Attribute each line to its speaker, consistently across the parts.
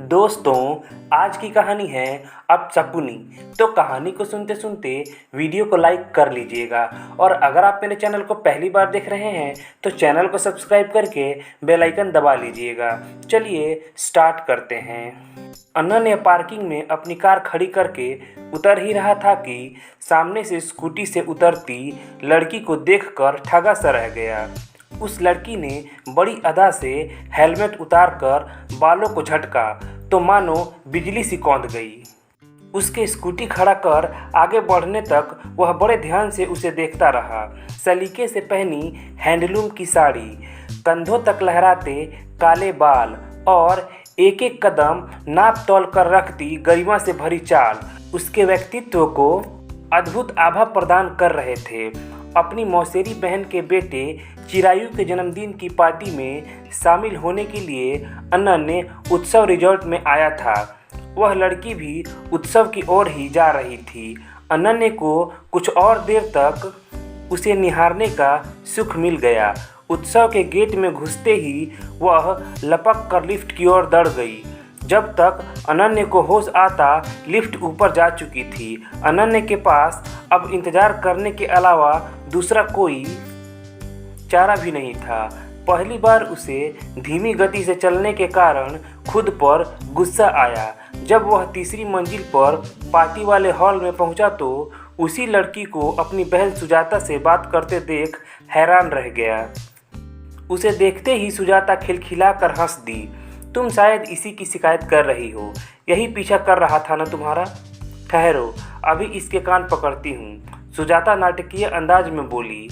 Speaker 1: दोस्तों, आज की कहानी है अब शकुनी। तो कहानी को सुनते सुनते वीडियो को लाइक कर लीजिएगा और अगर आप मेरे चैनल को पहली बार देख रहे हैं तो चैनल को सब्सक्राइब करके बेल आइकन दबा लीजिएगा। चलिए स्टार्ट करते हैं। अन्ना ने पार्किंग में अपनी कार खड़ी करके उतर ही रहा था कि सामने से स्कूटी से उतरती लड़की को देखकर ठगा सा रह गया। उस लड़की ने बड़ी अदा से हेलमेट उतारकर बालों को झटका तो मानो बिजली सी कौंध गई। उसके स्कूटी खड़ा कर आगे बढ़ने तक वह बड़े ध्यान से उसे देखता रहा। सलीके से पहनी हैंडलूम की साड़ी, कंधों तक लहराते काले बाल और एक एक कदम नाप तोल कर रखती गरिमा से भरी चाल उसके व्यक्तित्व को अद्भुत आभा प्रदान कर रहे थे। अपनी मौसेरी बहन के बेटे चिरायु के जन्मदिन की पार्टी में शामिल होने के लिए अन्ना ने उत्सव रिजॉर्ट में आया था। वह लड़की भी उत्सव की ओर ही जा रही थी। अनन्या को कुछ और देर तक उसे निहारने का सुख मिल गया। उत्सव के गेट में घुसते ही वह लपक कर लिफ्ट की ओर दौड़ गई। जब तक अनन्या को होश आता लिफ्ट ऊपर जा चुकी थी। अनन्या के पास अब इंतज़ार करने के अलावा दूसरा कोई चारा भी नहीं था। पहली बार उसे धीमी गति से चलने के कारण खुद पर गुस्सा आया। जब वह तीसरी मंजिल पर पार्टी वाले हॉल में पहुंचा तो उसी लड़की को अपनी बहन सुजाता से बात करते देख हैरान रह गया। उसे देखते ही सुजाता खिलखिलाकर हंस दी। तुम शायद इसी की शिकायत कर रही हो, यही पीछा कर रहा था ना तुम्हारा। ठहरो, अभी इसके कान पकड़ती हूँ, सुजाता नाटकीय अंदाज में बोली।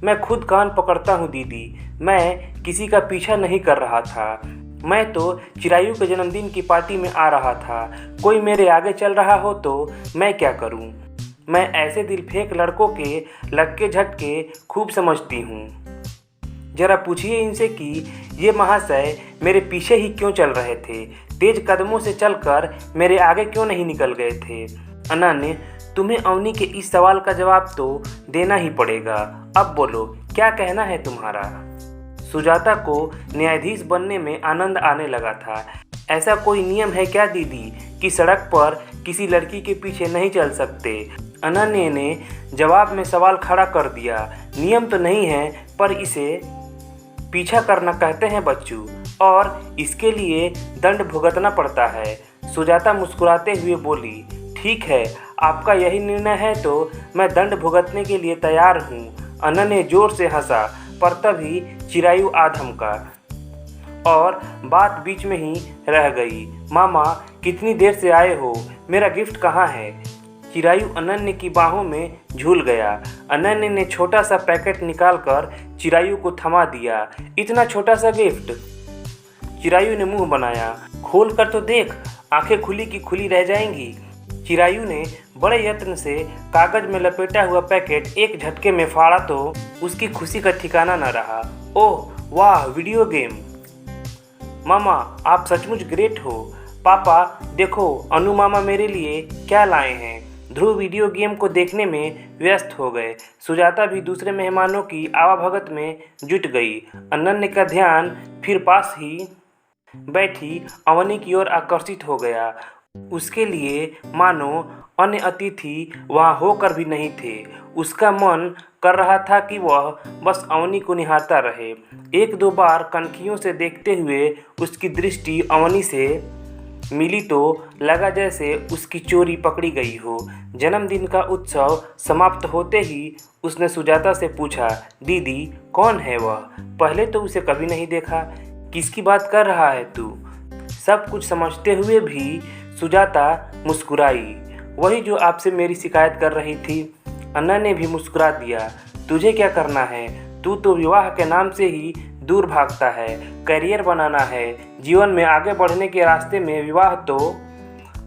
Speaker 1: मैं खुद कान पकड़ता हूँ दीदी, मैं किसी का पीछा नहीं कर रहा था। मैं तो चिरायु के जन्मदिन की पार्टी में आ रहा था। कोई मेरे आगे चल रहा हो तो मैं क्या करूँ। मैं ऐसे दिल फेंक लड़कों के लटके झटके खूब समझती हूँ। जरा पूछिए इनसे कि ये महाशय मेरे पीछे ही क्यों चल रहे थे, तेज कदमों से चलकर मेरे आगे क्यों नहीं निकल गए थे। अन्ना ने तुम्हें अवनी के इस सवाल का जवाब तो देना ही पड़ेगा। अब बोलो, क्या कहना है तुम्हारा। सुजाता को न्यायाधीश बनने में आनंद आने लगा था। ऐसा कोई नियम है क्या दीदी कि सड़क पर किसी लड़की के पीछे नहीं चल सकते। अनन्या ने जवाब में सवाल खड़ा कर दिया। नियम तो नहीं है, पर इसे पीछा करना कहते हैं बच्चू, और इसके लिए दंड भुगतना पड़ता है। सुजाता मुस्कुराते हुए बोली, ठीक है, आपका यही निर्णय है तो मैं दंड भुगतने के लिए तैयार हूँ। अन्ना ने जोर से हंसा, पर तभी चिरायु आ धमका और बात बीच में ही रह गई। मामा, कितनी देर से आए हो, मेरा गिफ्ट कहाँ है। चिरायु अनन्या की बाहों में झूल गया। अनन्या ने छोटा सा पैकेट निकालकर चिरायु को थमा दिया। इतना छोटा सा गिफ्ट। चिरायु ने मुंह बनाया। खोल कर तो देख, आंखें खुली की खुली रह जाएंगी। चिरायु ने बड़े यत्न से कागज में लपेटा हुआ पैकेट एक झटके में फाड़ा तो उसकी खुशी का ठिकाना न रहा। ओह वाह, वीडियो गेम। मामा, आप सचमुच ग्रेट हो। पापा देखो, अनु मामा मेरे लिए क्या लाए हैं। ध्रुव वीडियो गेम को देखने में व्यस्त हो गए। सुजाता भी दूसरे मेहमानों की आवाभगत में जुट गई। अनन्या का ध्यान फिर पास ही बैठी अवनी की ओर आकर्षित हो गया। उसके लिए मानो अन्य अतिथि वहाँ होकर भी नहीं थे। उसका मन कर रहा था कि वह बस अवनी को निहारता रहे। एक दो बार कनखियों से देखते हुए उसकी दृष्टि अवनी से मिली तो लगा जैसे उसकी चोरी पकड़ी गई हो। जन्मदिन का उत्सव समाप्त होते ही उसने सुजाता से पूछा, दीदी कौन है वह। पहले तो उसे कभी नहीं देखा। किसकी बात कर रहा है तू। सब कुछ समझते हुए भी सुजाता मुस्कुराई। वही जो आपसे मेरी शिकायत कर रही थी। अन्ना ने भी मुस्कुरा दिया। तुझे क्या करना है, तू तो विवाह के नाम से ही दूर भागता है। करियर बनाना है, जीवन में आगे बढ़ने के रास्ते में विवाह तो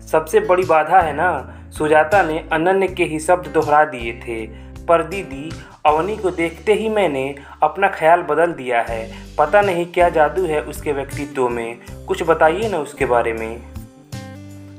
Speaker 1: सबसे बड़ी बाधा है ना। सुजाता ने अनन्या के ही शब्द दोहरा दिए थे। पर दीदी, अवनी को देखते ही मैंने अपना ख्याल बदल दिया है। पता नहीं क्या जादू है उसके व्यक्तित्व में, कुछ बताइए ना उसके बारे में।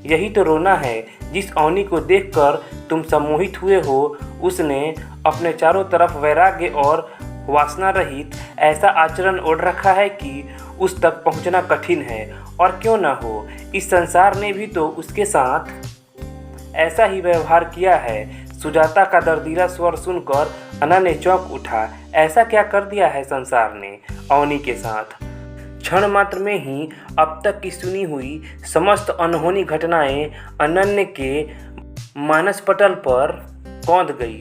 Speaker 1: यही तो रोना है, जिस अवनी को देखकर तुम सम्मोहित हुए हो उसने अपने चारों तरफ वैराग्य और वासना रहित ऐसा आचरण ओढ़ रखा है कि उस तक पहुंचना कठिन है। और क्यों ना हो, इस संसार ने भी तो उसके साथ ऐसा ही व्यवहार किया है। सुजाता का दर्दीला स्वर सुनकर अनन्य चौंक उठा। ऐसा क्या कर दिया है संसार ने अवनी के साथ? क्षण मात्र में ही अब तक की सुनी हुई समस्त अनहोनी घटनाएं अनन्य के मानस पटल पर कौंध गई।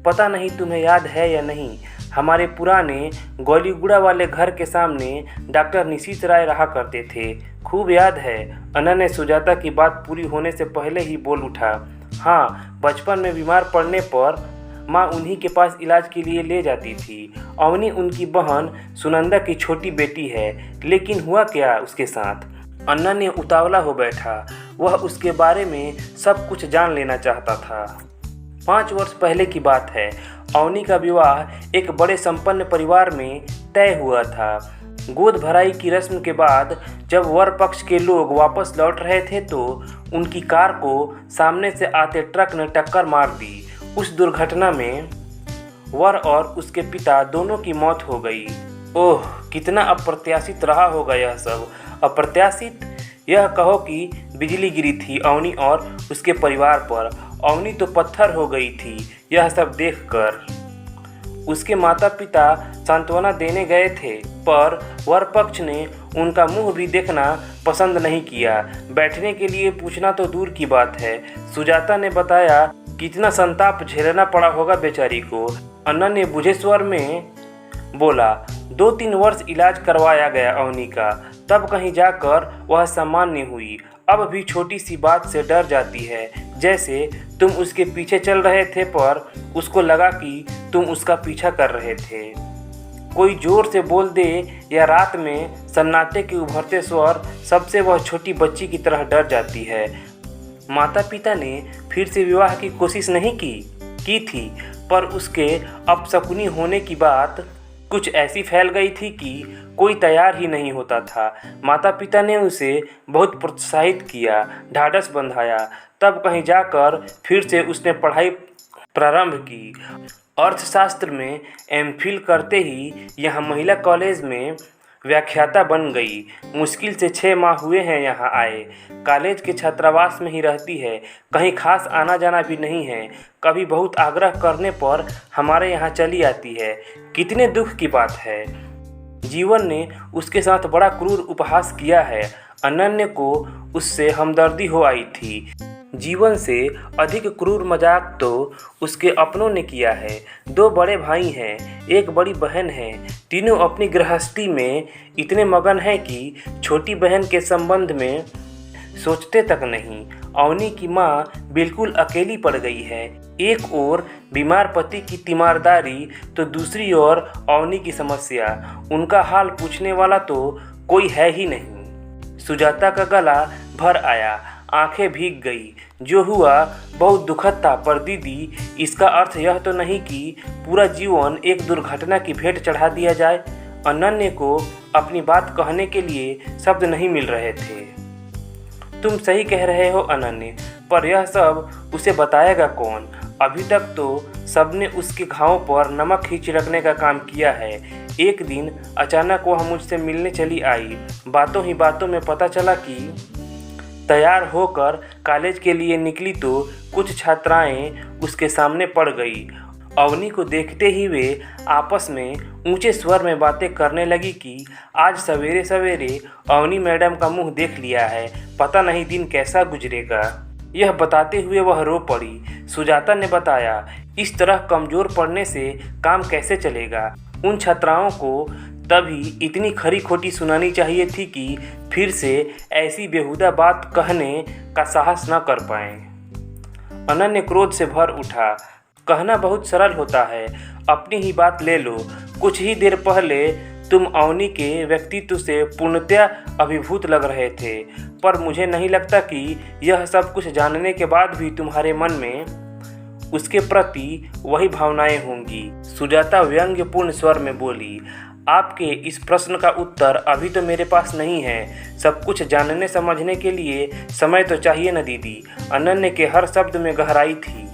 Speaker 1: पता नहीं तुम्हें याद है या नहीं, हमारे पुराने गोलीगुड़ा वाले घर के सामने डॉक्टर निशीथ राय रहा करते थे। खूब याद है। अनन्य सुजाता की बात पूरी होने से पहले ही बोल उठा। हाँ, बचपन में बीमार पड़ने पर माँ उन्हीं के पास इलाज के लिए ले जाती थी। अवनी उनकी बहन सुनंदा की छोटी बेटी है। लेकिन हुआ क्या उसके साथ? अनन्य उतावला हो बैठा। वह उसके बारे में सब कुछ जान लेना चाहता था। 5 वर्ष पहले की बात है। अवनी का विवाह एक बड़े संपन्न परिवार में तय हुआ था। गोद भराई की रस्म के बाद जब वर पक्ष के लोग वापस लौट रहे थे तो उनकी कार को सामने से आते ट्रक ने टक्कर मार दी। उस दुर्घटना में वर और उसके पिता दोनों की मौत हो गई। ओह, कितना अप्रत्याशित रहा होगा यह सब। अप्रत्याशित, यह कहो कि बिजली गिरी थी अवनी और उसके परिवार पर। अवनी तो पत्थर हो गई थी यह सब देखकर। उसके माता पिता सांत्वना देने गए थे, पर वर पक्ष ने उनका मुंह भी देखना पसंद नहीं किया। बैठने के लिए पूछना तो दूर की बात है। सुजाता ने बताया कितना संताप झेलना पड़ा होगा बेचारी को। अनन्य बुझे स्वर में बोला, 2-3 वर्ष इलाज करवाया गया अवनी का, तब कहीं जाकर वह सामान्य हुई। अब भी छोटी सी बात से डर जाती है, जैसे तुम उसके पीछे चल रहे थे पर उसको लगा कि तुम उसका पीछा कर रहे थे। कोई जोर से बोल दे या रात में सन्नाटे के उभरते स्वर, सबसे वह छोटी बच्ची की तरह डर जाती है। माता पिता ने फिर से विवाह की कोशिश नहीं की थी, पर उसके अपशकुनी होने की बात कुछ ऐसी फैल गई थी कि कोई तैयार ही नहीं होता था। माता पिता ने उसे बहुत प्रोत्साहित किया, ढाढ़स बंधाया। तब कहीं जाकर फिर से उसने पढ़ाई प्रारंभ की। अर्थशास्त्र में एमफिल करते ही यहाँ महिला कॉलेज में व्याख्याता बन गई। मुश्किल से 6 माह हुए हैं यहाँ आए। कॉलेज के छात्रावास में ही रहती है, कहीं खास आना जाना भी नहीं है। कभी बहुत आग्रह करने पर हमारे यहाँ चली आती है। कितने दुख की बात है। जीवन ने उसके साथ बड़ा क्रूर उपहास किया है। अनन्य को उससे हमदर्दी हो आई थी। जीवन से अधिक क्रूर मजाक तो उसके अपनों ने किया है। 2 बड़े भाई हैं, एक बड़ी बहन है। तीनों अपनी गृहस्थी में इतने मगन हैं कि छोटी बहन के संबंध में सोचते तक नहीं। अवनी की माँ बिल्कुल अकेली पड़ गई है। एक ओर बीमार पति की तीमारदारी तो दूसरी ओर अवनी की समस्या। उनका हाल पूछने वाला तो कोई है ही नहीं। सुजाता का गला भर आया, आंखें भीग गई। जो हुआ बहुत दुखद था, पर दीदी, इसका अर्थ यह तो नहीं कि पूरा जीवन एक दुर्घटना की भेंट चढ़ा दिया जाए। अनन्य को अपनी बात कहने के लिए शब्द नहीं मिल रहे थे। तुम सही कह रहे हो अनन्य, पर यह सब उसे बताएगा कौन? अभी तक तो सबने उसके घावों पर नमक ही छिड़कने का काम किया है। एक दिन अचानक वह मुझसे मिलने चली आई। बातों ही बातों में पता चला कि तैयार होकर कॉलेज के लिए निकली तो कुछ छात्राएं उसके सामने पड़ गई। अवनी को देखते ही वे आपस में ऊंचे स्वर में बातें करने लगी कि आज सवेरे सवेरे अवनी मैडम का मुंह देख लिया है, पता नहीं दिन कैसा गुजरेगा। यह बताते हुए वह रो पड़ी। सुजाता ने बताया, इस तरह कमज़ोर पड़ने से काम कैसे चलेगा। उन छात्राओं को तभी इतनी खरी खोटी सुनानी चाहिए थी कि फिर से ऐसी बेहुदा बात कहने का साहस न कर पाएं। अनन्य क्रोध से भर उठा। कहना बहुत सरल होता है, अपनी ही बात ले लो। कुछ ही देर पहले तुम अवनी के व्यक्तित्व से पूर्णतया अभिभूत लग रहे थे, पर मुझे नहीं लगता कि यह सब कुछ जानने के बाद भी तुम्हारे मन में उसके प्रति वही भावनाएं होंगी। सुजाता व्यंग्यपूर्ण स्वर में बोली, आपके इस प्रश्न का उत्तर अभी तो मेरे पास नहीं है। सब कुछ जानने समझने के लिए समय तो चाहिए न दीदी। अनन्य के हर शब्द में गहराई थी।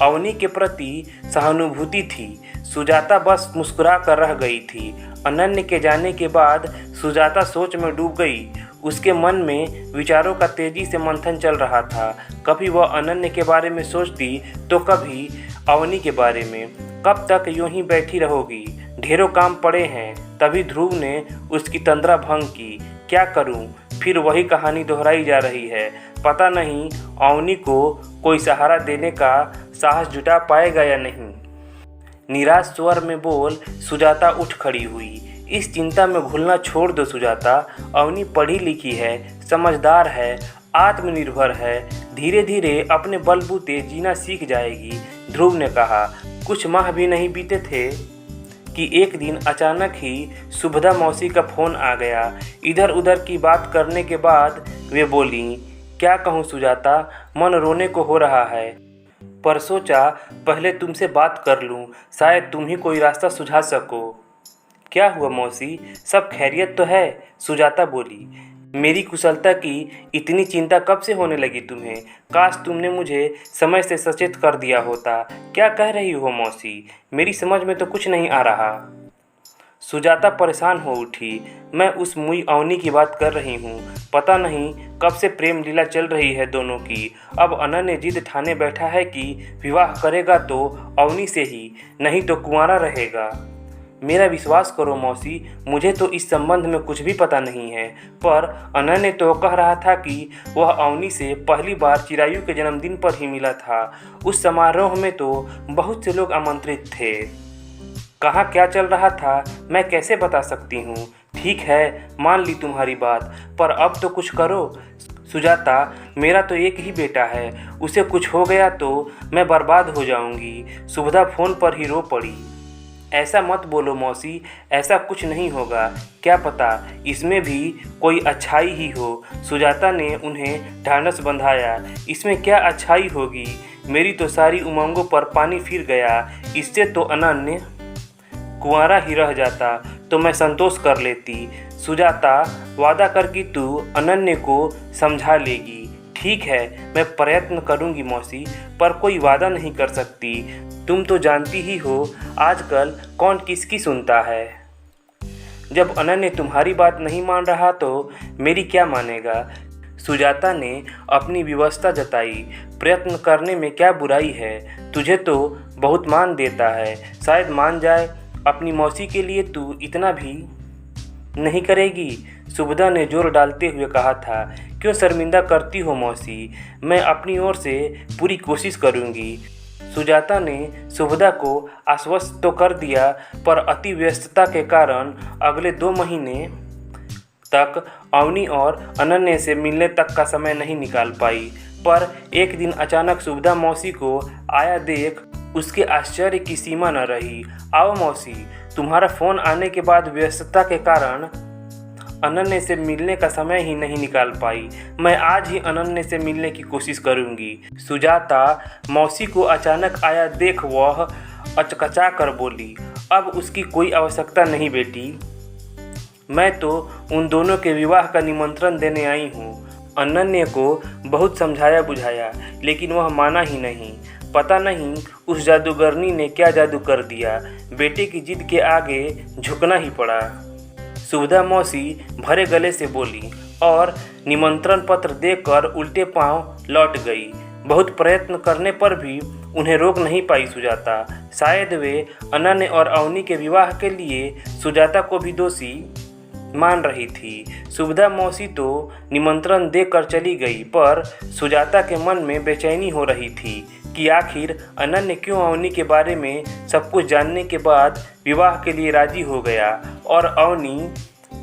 Speaker 1: अवनी के प्रति सहानुभूति थी। सुजाता बस मुस्कुरा कर रह गई थी। अनन्य के जाने के बाद सुजाता सोच में डूब गई। उसके मन में विचारों का तेजी से मंथन चल रहा था। कभी वह अनन्य के बारे में सोचती तो कभी अवनी के बारे में। कब तक यूं ही बैठी रहोगी? ढेरों काम पड़े हैं। तभी ध्रुव ने उसकी तंद्रा भंग की। क्या करूं? फिर वही कहानी दोहराई जा रही है। पता नहीं अवनी को कोई सहारा देने का साहस जुटा पाएगा या नहीं। निराश स्वर में बोल सुजाता उठ खड़ी हुई। इस चिंता में घुलना छोड़ दो सुजाता। अवनी पढ़ी लिखी है, समझदार है, आत्मनिर्भर है, धीरे धीरे अपने बलबूते जीना सीख जाएगी। ध्रुव ने कहा। कुछ माह भी नहीं बीते थे कि एक दिन अचानक ही सुभदा मौसी का फ़ोन आ गया। इधर उधर की बात करने के बाद वे बोली, क्या कहूँ सुजाता, मन रोने को हो रहा है, पर सोचा पहले तुमसे बात कर लूँ, शायद तुम ही कोई रास्ता सुझा सको। क्या हुआ मौसी, सब खैरियत तो है? सुजाता बोली। मेरी कुशलता की इतनी चिंता कब से होने लगी तुम्हें? काश तुमने मुझे समय से सचेत कर दिया होता। क्या कह रही हो मौसी? मेरी समझ में तो कुछ नहीं आ रहा। सुजाता परेशान हो उठी। मैं उस मुई अवनी की बात कर रही हूँ। पता नहीं कब से प्रेम लीला चल रही है दोनों की। अब अनन्य जिद ठाने बैठा है कि विवाह करेगा तो अवनी से ही, नहीं तो कुंवारा रहेगा। मेरा विश्वास करो मौसी, मुझे तो इस संबंध में कुछ भी पता नहीं है, पर अनन्य तो कह रहा था कि वह अवनी से पहली बार चिरायु के जन्मदिन पर ही मिला था। उस समारोह में तो बहुत से लोग आमंत्रित थे। कहाँ क्या चल रहा था मैं कैसे बता सकती हूँ। ठीक है, मान ली तुम्हारी बात, पर अब तो कुछ करो। सुजाता, मेरा तो एक ही बेटा है, उसे कुछ हो गया तो मैं बर्बाद हो जाऊंगी। सुभदा फोन पर ही रो पड़ी। ऐसा मत बोलो मौसी, ऐसा कुछ नहीं होगा। क्या पता इसमें भी कोई अच्छाई ही हो। सुजाता ने उन्हें ढांढस बंधाया। इसमें क्या अच्छाई होगी? मेरी तो सारी उमंगों पर पानी फिर गया। इससे तो अनन्य कुंवारा ही रह जाता तो मैं संतोष कर लेती। सुजाता, वादा कर कि तू अनन्य को समझा लेगी। ठीक है, मैं प्रयत्न करूंगी मौसी, पर कोई वादा नहीं कर सकती। तुम तो जानती ही हो आजकल कौन किसकी सुनता है। जब अनन्य तुम्हारी बात नहीं मान रहा तो मेरी क्या मानेगा। सुजाता ने अपनी विवशता जताई। प्रयत्न करने में क्या बुराई है? तुझे तो बहुत मान देता है, शायद मान जाए। अपनी मौसी के लिए तू इतना भी नहीं करेगी? सुभदा ने जोर डालते हुए कहा था। क्यों शर्मिंदा करती हो मौसी, मैं अपनी ओर से पूरी कोशिश करूंगी। सुजाता ने सुभदा को आश्वस्त तो कर दिया, पर अति व्यस्तता के कारण अगले 2 महीने तक अवनी और अनन्य से मिलने तक का समय नहीं निकाल पाई। पर एक दिन अचानक सुभदा मौसी को आया देख उसके आश्चर्य की सीमा न रही। आओ मौसी, तुम्हारा फ़ोन आने के बाद व्यस्तता के कारण अनन्य से मिलने का समय ही नहीं निकाल पाई। मैं आज ही अनन्य से मिलने की कोशिश करूंगी। सुजाता मौसी को अचानक आया देख वह अचकचा कर बोली। अब उसकी कोई आवश्यकता नहीं बेटी, मैं तो उन दोनों के विवाह का निमंत्रण देने आई हूँ। अनन्य को बहुत समझाया बुझाया, लेकिन वह माना ही नहीं। पता नहीं उस जादूगरनी ने क्या जादू कर दिया, बेटे की जिद के आगे झुकना ही पड़ा। सुभदा मौसी भरे गले से बोली और निमंत्रण पत्र देकर उल्टे पांव लौट गई। बहुत प्रयत्न करने पर भी उन्हें रोक नहीं पाई सुजाता। शायद वे अनन्य और अवनी के विवाह के लिए सुजाता को भी दोषी मान रही थी। सुभदा मौसी तो निमंत्रण देकर चली गई, पर सुजाता के मन में बेचैनी हो रही थी कि आखिर अनन्य क्यों अवनी के बारे में सब कुछ जानने के बाद विवाह के लिए राजी हो गया, और अवनी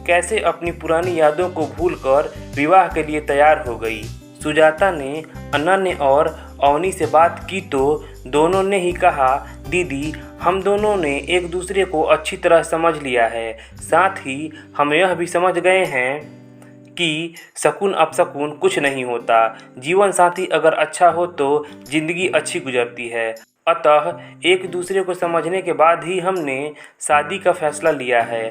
Speaker 1: कैसे अपनी पुरानी यादों को भूलकर विवाह के लिए तैयार हो गई। सुजाता ने अनन्य और अवनी से बात की तो दोनों ने ही कहा, दीदी हम दोनों ने एक दूसरे को अच्छी तरह समझ लिया है। साथ ही हम यह भी समझ गए हैं कि शकुन अपशकुन कुछ नहीं होता। जीवन साथी अगर अच्छा हो तो जिंदगी अच्छी गुजरती है। अतः एक दूसरे को समझने के बाद ही हमने शादी का फैसला लिया है।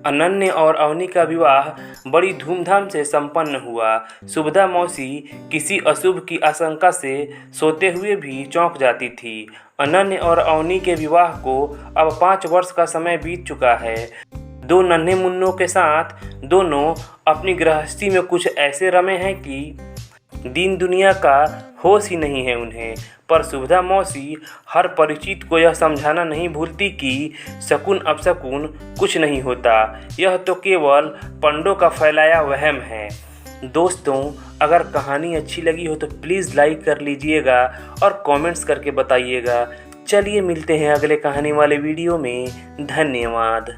Speaker 1: अनन्य और अवनी का विवाह बड़ी धूमधाम से संपन्न हुआ। सुभद्रा मौसी किसी अशुभ की आशंका से सोते हुए भी चौंक जाती थी। अनन्य और अवनी के विवाह को अब 5 वर्ष का समय बीत चुका है। 2 नन्हे मुन्नों के साथ दोनों अपनी गृहस्थी में कुछ ऐसे रमे हैं कि दीन दुनिया का होश ही नहीं है उन्हें। पर सुभद्रा मौसी हर परिचित को यह समझाना नहीं भूलती कि शकुन अपशकुन कुछ नहीं होता, यह तो केवल पंडों का फैलाया वहम है। दोस्तों, अगर कहानी अच्छी लगी हो तो प्लीज़ लाइक कर लीजिएगा और कमेंट्स करके बताइएगा। चलिए मिलते हैं अगले कहानी वाले वीडियो में। धन्यवाद।